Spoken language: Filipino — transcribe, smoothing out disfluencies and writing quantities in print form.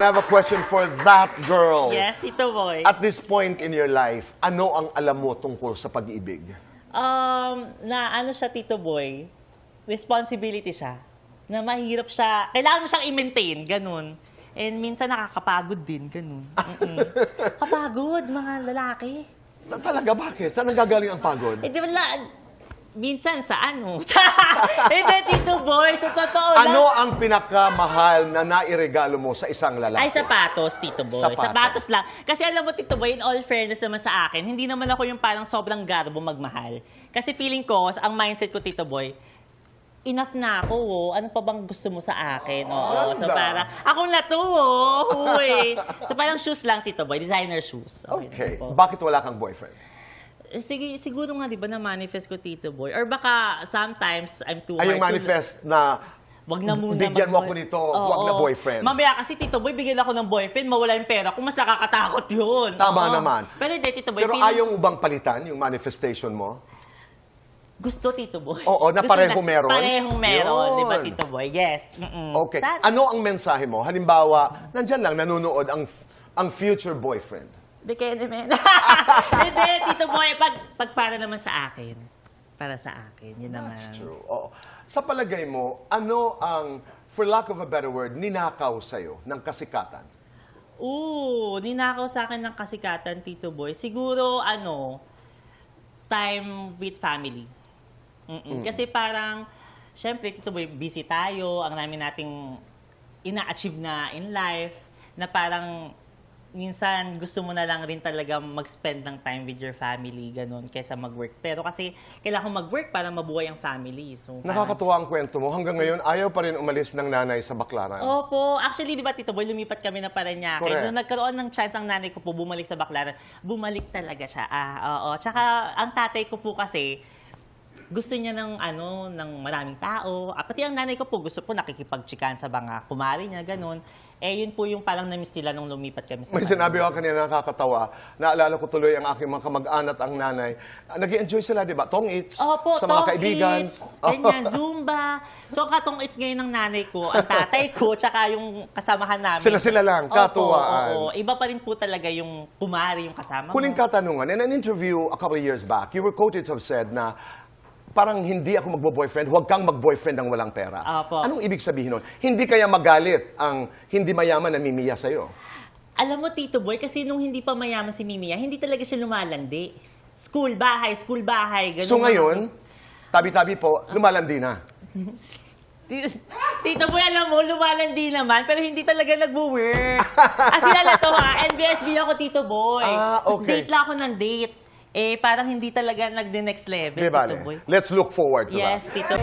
I have a question for that girl. Yes, Tito Boy. At this point in your life, ano ang alam mo tungkol sa pag-ibig? Na ano siya, Tito Boy, responsibility siya. Na mahirap siya, kailangan mo siyang i-maintain, ganun. And minsan nakakapagod din, ganun. Kapagod, mga lalaki. Talaga, bakit? Saan nanggagaling ang pagod? Eh, di ba minsan sa ano? Hindi, Tito Boy, sa totoo lang. Ano ang pinakamahal na nairegalo mo sa isang lalaki? Ay, sapatos, Tito Boy. Sapatos lang. Kasi alam mo, Tito Boy, in all fairness naman sa akin, hindi naman ako yung parang sobrang garbo magmahal. Kasi feeling ko, ang mindset ko, Tito Boy, enough na ako, oh. Ano pa bang gusto mo sa akin? Oo. So parang, ako na to, oh. Uy. So parang shoes lang, Tito Boy. Designer shoes. Okay. Po. Bakit wala kang boyfriend? Sige, siguro nga, di ba, na-manifest ko, Tito Boy? Or baka sometimes I'm too hard Ay, yung manifest na wag na muna bigyan mo ako nito, wag na boyfriend. Mamaya kasi, Tito Boy, bigyan ako ng boyfriend, mawala yung pera kung mas nakakatakot yun. Tama naman. Pero hindi, Tito Boy. Pero ayaw mo bang palitan yung manifestation mo? Gusto, Tito Boy. Oo, na Gusto parehong meron? Parehong meron, Yun. di ba, Tito Boy? Yes. Okay. Ano ang mensahe mo? Halimbawa, nandyan lang, nanonood ang future boyfriend. Di kaya naman. Hindi, Tito Boy, pag para naman sa akin. Para sa akin, yun naman. That's true. Oo. Sa palagay mo, ano ang, for lack of a better word, ninakaw sa'yo ng kasikatan? Ninakaw sa akin ng kasikatan, Tito Boy. Siguro, time with family. Kasi parang, syempre, Tito Boy, busy tayo. Ang namin nating ina-achieve na in life, na parang, minsan gusto mo na lang rin talaga mag-spend ng time with your family, ganun, kaysa mag-work. Pero kasi kailangan mag-work para mabuhay ang family. So, Nakakatuwa ang kwento mo. Hanggang ngayon, ayaw pa rin umalis ng nanay sa Baclaran. Opo. Actually, di ba, Tito Boy, lumipat kami na Parañaque. Correct. Nung nagkaroon ng chance ang nanay ko po bumalik sa Baclaran, bumalik talaga siya. Oo. Tsaka, ang tatay ko po kasi, gusto niya ng maraming tao. Pati ang nanay ko po, gusto po nakikipagtsikan sa mga kumari niya, ganun. Yun po yung parang na-miss nila nung lumipat kami sa May sinabi ko kanina nakakatawa. Naalala ko tuloy ang aking mga kamag-anak at ang nanay. Nag-i-enjoy sila, di ba? Tong-its. Opo, sa mga kaibigan. Ganyan, Zumba. So, katong-its ngayon ng nanay ko, ang tatay ko, tsaka yung kasamahan namin. Sila lang, katuwaan. Oo. Iba pa rin po talaga yung kumari, yung kasama mo. Huling katanungan, in an interview a couple of years back, you were quoted to have said na parang hindi ako magbo-boyfriend, huwag kang mag-boyfriend ng walang pera. Opo. Anong ibig sabihin nun? Hindi kaya magalit ang hindi mayaman na Mimiya sa'yo? Alam mo, Tito Boy, kasi nung hindi pa mayaman si Mimiya, hindi talaga siya lumalandi. School, bahay, ganun. So ngayon, tabi-tabi po, lumalandi na. Tito Boy, alam mo, lumalandi naman, pero hindi talaga nagwo-work. Sila to ha, NBSB ako, Tito Boy. Tapos Okay. date lang ako ng date. Parang hindi talaga nag-the next level, Di ba? Tito Boy. Let's look forward to that. Yes, Tito.